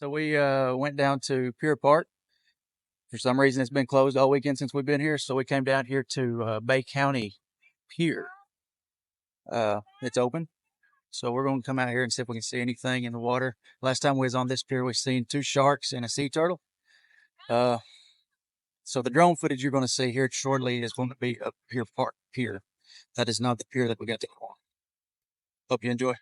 So we went down to Pier Park. For some reason, it's been closed all weekend since we've been here. So we came down here to Bay County Pier. It's open. So we're going to come out here and see if we can see anything in the water. Last time we was on this pier, we seen 2 sharks and a sea turtle. So the drone footage you're going to see here shortly is going to be a Pier Park pier. That is not the pier that we got to go on. Hope you enjoy.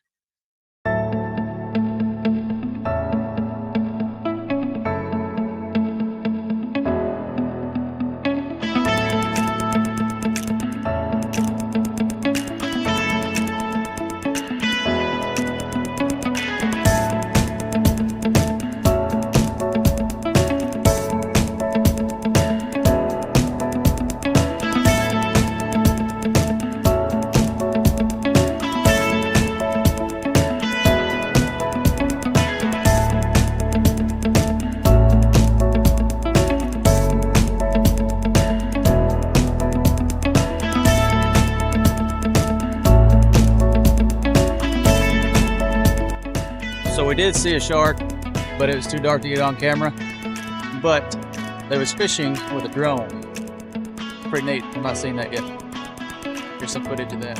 So we did see a shark, but it was too dark to get on camera. But they was fishing with a drone. Pretty neat. I've not seen that yet. Here's some footage of that.